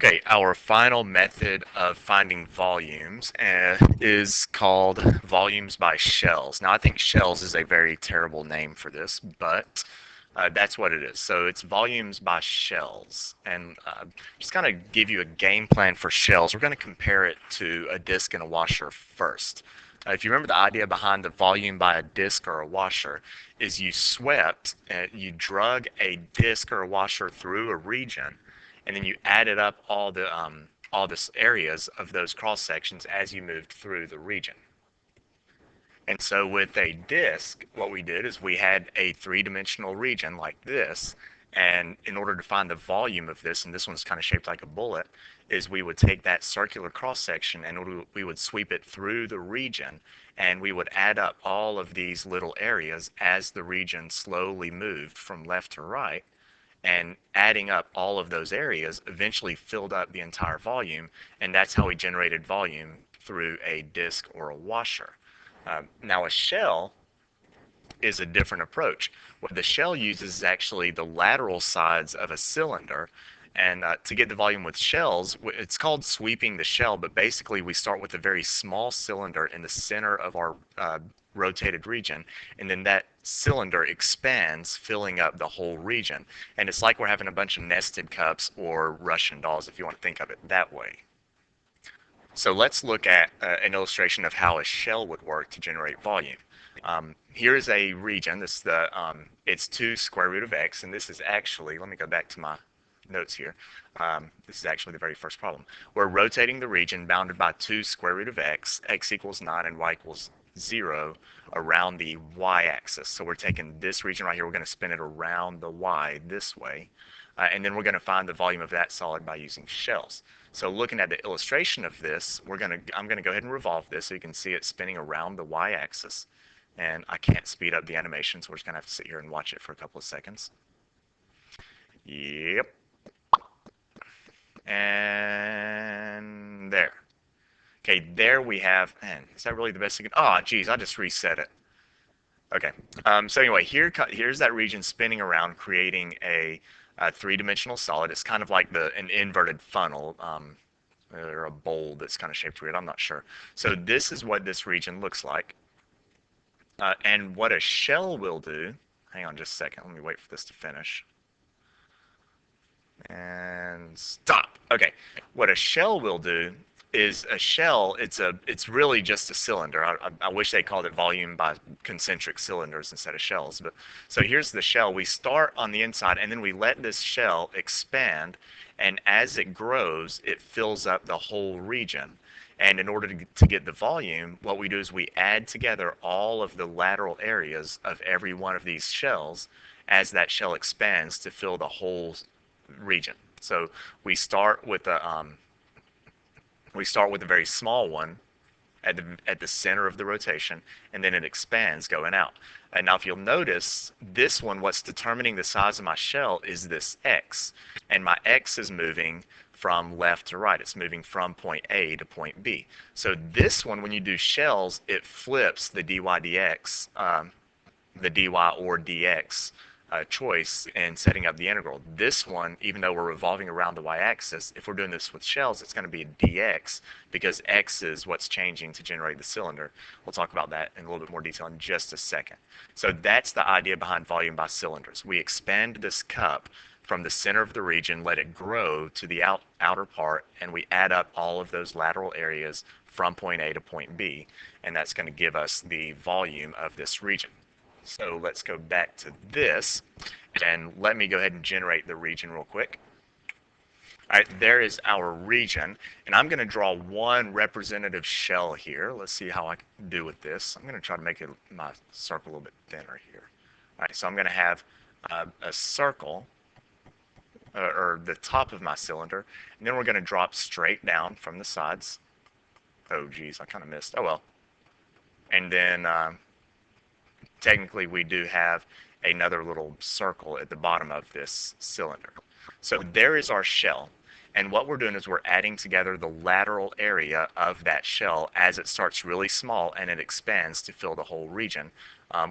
Okay, our final method of finding volumes is called volumes by shells. Now, I think shells is a very terrible name for this, but that's what it is. So it's volumes by shells. And just kind of give you a game plan for shells, we're going to compare it to a disc and a washer first. If you remember the idea behind the volume by a disc or a washer, is you drug a disc or a washer through a region, and then you added up all the areas of those cross sections as you moved through the region. And so with a disk, what we did is we had a three-dimensional region like this, and in order to find the volume of this, and this one's kind of shaped like a bullet, is we would take that circular cross section and we would sweep it through the region, and we would add up all of these little areas as the region slowly moved from left to right, and adding up all of those areas eventually filled up the entire volume, and that's how we generated volume through a disc or a washer. Now a shell is a different approach. What the shell uses is actually the lateral sides of a cylinder, and to get the volume with shells, it's called sweeping the shell, but basically we start with a very small cylinder in the center of our rotated region, and then that cylinder expands, filling up the whole region. And it's like we're having a bunch of nested cups or Russian dolls, if you want to think of it that way. So let's look at an illustration of how a shell would work to generate volume. Here is a region. It's 2 square root of x, and this is actually, let me go back to my notes here. This is actually the very first problem. We're rotating the region bounded by 2 square root of x equals 9 and y equals 0 around the y-axis. So we're taking this region right here, we're going to spin it around the y this way, and then we're going to find the volume of that solid by using shells. So looking at the illustration of this, I'm going to go ahead and revolve this so you can see it spinning around the y-axis. And I can't speed up the animation, so we're just going to have to sit here and watch it for a couple of seconds. Yep. And there. Okay, there we have, man, is that really the best thing? Oh, geez, I just reset it. Okay, so anyway, here's that region spinning around, creating a three-dimensional solid. It's kind of like an inverted funnel, or a bowl that's kind of shaped weird, I'm not sure. So this is what this region looks like. And what a shell will do, hang on just a second, let me wait for this to finish. And stop. Okay, what a shell will do is it's really just a cylinder. I wish they called it volume by concentric cylinders instead of shells. But so here's the shell. We start on the inside, and then we let this shell expand, and as it grows, it fills up the whole region. And in order to get the volume, what we do is we add together all of the lateral areas of every one of these shells as that shell expands to fill the whole region. So we start with a very small one at the center of the rotation, and then it expands going out. And now if you'll notice, this one, what's determining the size of my shell is this x, and my x is moving from left to right. It's moving from point A to point B. So this one, when you do shells, it flips the dy dx, the dy or dx choice in setting up the integral. This one, even though we're revolving around the y-axis, if we're doing this with shells, it's going to be a dx because x is what's changing to generate the cylinder. We'll talk about that in a little bit more detail in just a second. So that's the idea behind volume by cylinders. We expand this cup from the center of the region, let it grow to the outer part, and we add up all of those lateral areas from point A to point B, and that's going to give us the volume of this region. So let's go back to this, and let me go ahead and generate the region real quick. All right, there is our region, and I'm going to draw one representative shell here. Let's see how I can do with this. I'm going to try to make my circle a little bit thinner here. All right, so I'm going to have a circle, or the top of my cylinder, and then we're going to drop straight down from the sides. Oh, geez, I kind of missed. Oh, well. And then technically we do have another little circle at the bottom of this cylinder. So there is our shell. And what we're doing is we're adding together the lateral area of that shell as it starts really small and it expands to fill the whole region.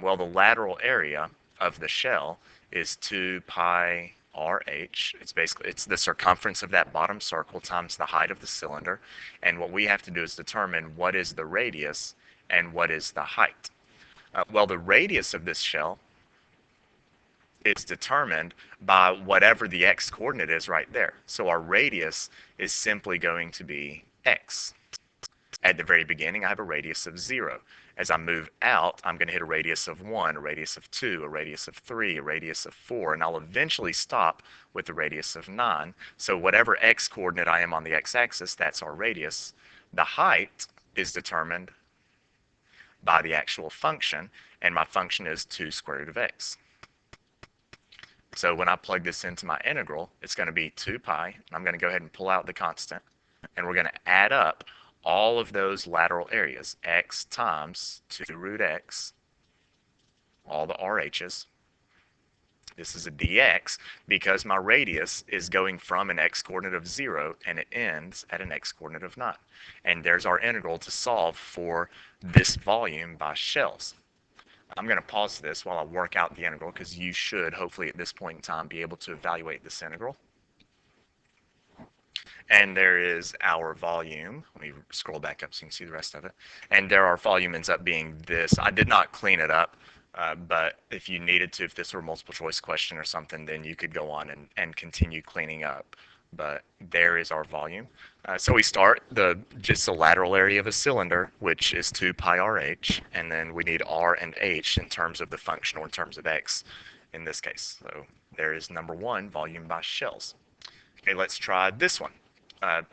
Well, the lateral area of the shell is 2 pi RH. It's the circumference of that bottom circle times the height of the cylinder. And what we have to do is determine what is the radius and what is the height. Well, the radius of this shell is determined by whatever the x coordinate is right there. So our radius is simply going to be x. At the very beginning, I have a radius of 0. As I move out, I'm going to hit a radius of 1, a radius of 2, a radius of 3, a radius of 4, and I'll eventually stop with a radius of 9. So whatever x coordinate I am on the x-axis, that's our radius. The height is determined by the actual function, and my function is 2 square root of x. So when I plug this into my integral, it's going to be 2 pi. I'm going to go ahead and pull out the constant, and we're going to add up all of those lateral areas, x times 2 root x, all the RH's. This is a dx because my radius is going from an x coordinate of 0 and it ends at an x coordinate of 9. And there's our integral to solve for this volume by shells. I'm going to pause this while I work out the integral because you should hopefully at this point in time be able to evaluate this integral. And there is our volume. Let me scroll back up so you can see the rest of it. And there our volume ends up being this. I did not clean it up, but if you needed to, if this were a multiple choice question or something, then you could go on and continue cleaning up. But there is our volume. So we start just the lateral area of a cylinder, which is 2 pi RH, and then we need R and H in terms of the function or in terms of X in this case. So there is number 1, volume by shells. Okay, let's try this one.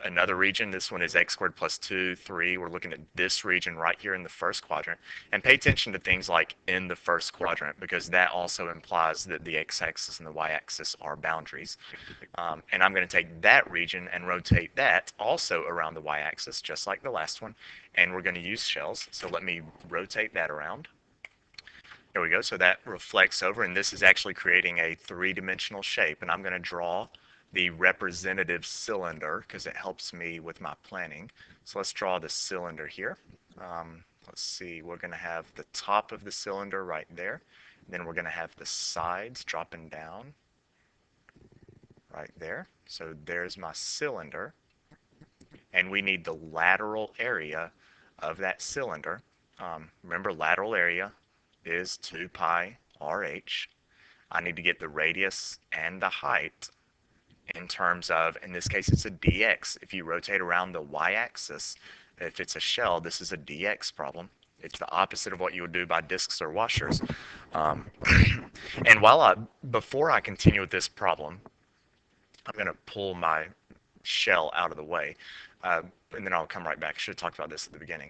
Another region, this one is x squared plus 2, 3. We're looking at this region right here in the first quadrant. And pay attention to things like in the first quadrant because that also implies that the x-axis and the y-axis are boundaries. And I'm going to take that region and rotate that also around the y-axis, just like the last one. And we're going to use shells. So let me rotate that around. There we go. So that reflects over, and this is actually creating a 3-dimensional shape. And I'm going to draw the representative cylinder because it helps me with my planning. So let's draw the cylinder here. Let's see, we're going to have the top of the cylinder right there. Then we're going to have the sides dropping down right there. So there's my cylinder. And we need the lateral area of that cylinder. Remember, lateral area is 2 pi RH. I need to get the radius and the height in terms of, in this case, it's a dx. If you rotate around the y-axis, if it's a shell, this is a dx problem. It's the opposite of what you would do by discs or washers. And before I continue with this problem, I'm going to pull my shell out of the way, and then I'll come right back. I should have talked about this at the beginning.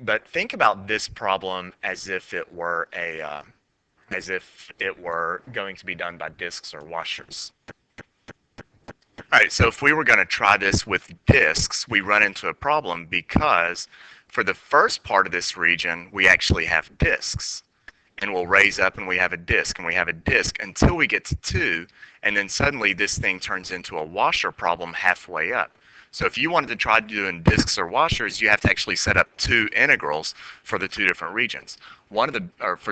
But think about this problem as if it were going to be done by discs or washers. All right, so if we were going to try this with discs, we run into a problem because for the first part of this region, we actually have discs. And we'll raise up and we have a disc, and we have a disc until we get to 2, and then suddenly this thing turns into a washer problem halfway up. So if you wanted to try doing discs or washers, you have to actually set up 2 integrals for the 2 different regions. For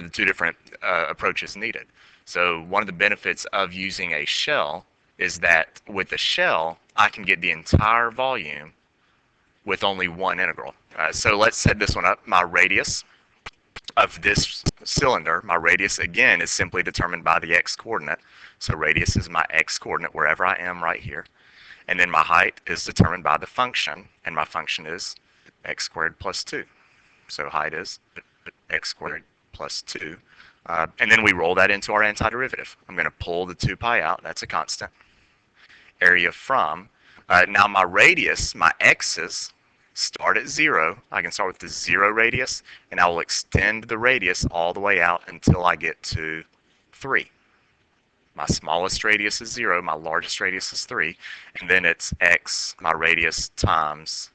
the 2 different approaches needed. So one of the benefits of using a shell is that with the shell, I can get the entire volume with only 1 integral. So let's set this one up. My radius of this cylinder, my radius again is simply determined by the x coordinate. So radius is my x coordinate wherever I am right here. And then my height is determined by the function, and my function is x squared plus 2. So height is x squared plus 2. And then we roll that into our antiderivative. I'm going to pull the 2 pi out. That's a constant. Area from. Now my radius, my x's, start at 0. I can start with the 0 radius, and I will extend the radius all the way out until I get to 3. My smallest radius is 0, my largest radius is 3, and then it's x, my radius, times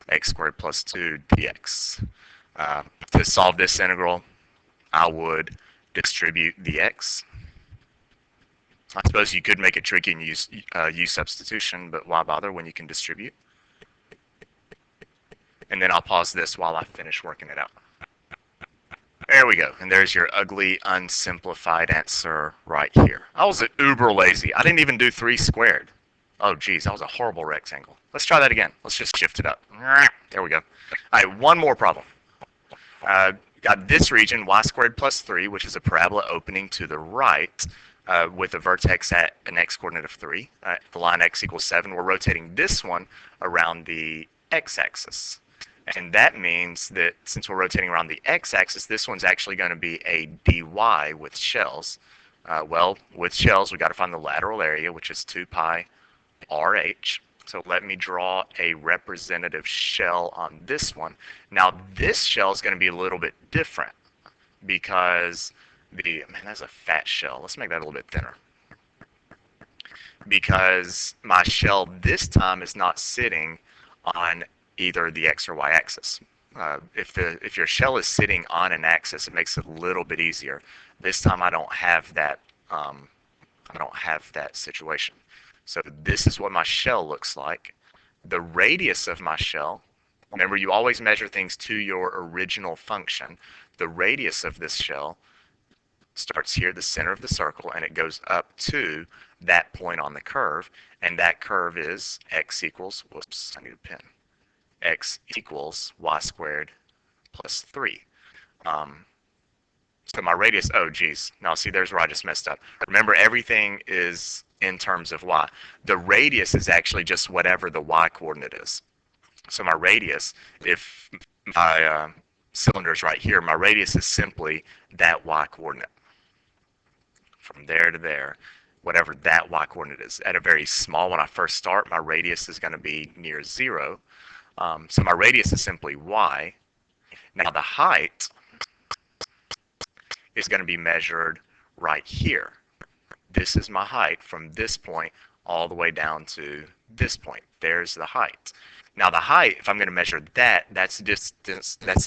x squared plus 2 dx. To solve this integral, I would distribute the x. I suppose you could make it tricky and use u substitution, but why bother when you can distribute? And then I'll pause this while I finish working it out. There we go. And there's your ugly, unsimplified answer right here. I was uber lazy. I didn't even do 3 squared. Oh, geez, that was a horrible rectangle. Let's try that again. Let's just shift it up. There we go. All right, one more problem. Got this region, y squared plus 3, which is a parabola opening to the right with a vertex at an x-coordinate of 3. The line x equals 7. We're rotating this one around the x-axis. And that means that since we're rotating around the x-axis, this one's actually going to be a dy with shells. Well, with shells, we've got to find the lateral area, which is 2 pi RH. So let me draw a representative shell on this one. Now, this shell is going to be a little bit different because man, that's a fat shell. Let's make that a little bit thinner. Because my shell this time is not sitting on either the x or y axis. If your shell is sitting on an axis, it makes it a little bit easier. This time I don't have that. I don't have that situation. So this is what my shell looks like. The radius of my shell. Remember, you always measure things to your original function. The radius of this shell starts here, the center of the circle, and it goes up to that point on the curve. And that curve is x equals. Whoops! I need a pen. X equals y squared plus 3. So my radius, oh geez, now see there's where I just messed up. Remember, everything is in terms of y. The radius is actually just whatever the y coordinate is. So my radius, if my cylinder is right here, my radius is simply that y coordinate. From there to there, whatever that y coordinate is. At a very small, when I first start, my radius is going to be near 0. So my radius is simply y. Now the height is going to be measured right here. This is my height from this point all the way down to this point. There's the height. Now the height, if I'm going to measure that, that's the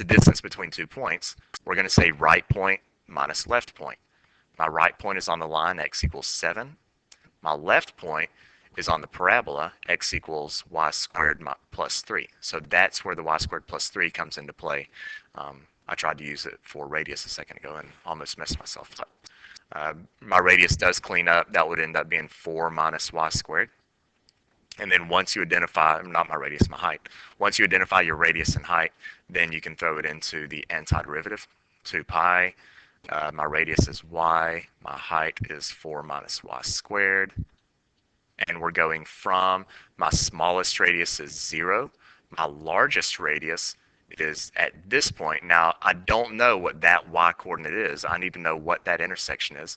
distance between 2 points. We're going to say right point minus left point. My right point is on the line x equals 7. My left point is on the parabola x equals y squared plus 3. So that's where the y squared plus 3 comes into play. I tried to use it for radius a second ago and almost messed myself up. My radius does clean up. That would end up being 4 minus y squared. And then once you identify, not my radius, my height. Once you identify your radius and height, then you can throw it into the antiderivative. 2 pi, my radius is y, my height is 4 minus y squared. And we're going from my smallest radius is 0. My largest radius is at this point. Now, I don't know what that y coordinate is. I need to know what that intersection is.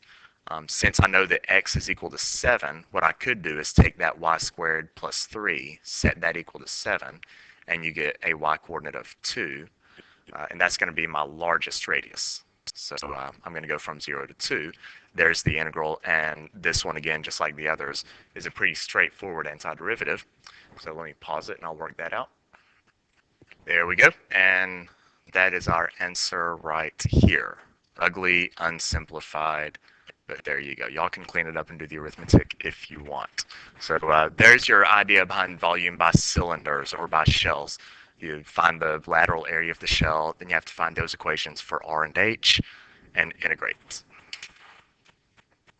Since I know that x is equal to 7, what I could do is take that y squared plus 3, set that equal to 7, and you get a y coordinate of 2. And that's going to be my largest radius. So I'm going to go from 0 to 2. There's the integral, and this one, again, just like the others, is a pretty straightforward antiderivative. So let me pause it, and I'll work that out. There we go, and that is our answer right here. Ugly, unsimplified, but there you go. Y'all can clean it up and do the arithmetic if you want. So there's your idea behind volume by cylinders or by shells. You find the lateral area of the shell, then you have to find those equations for R and H and integrate.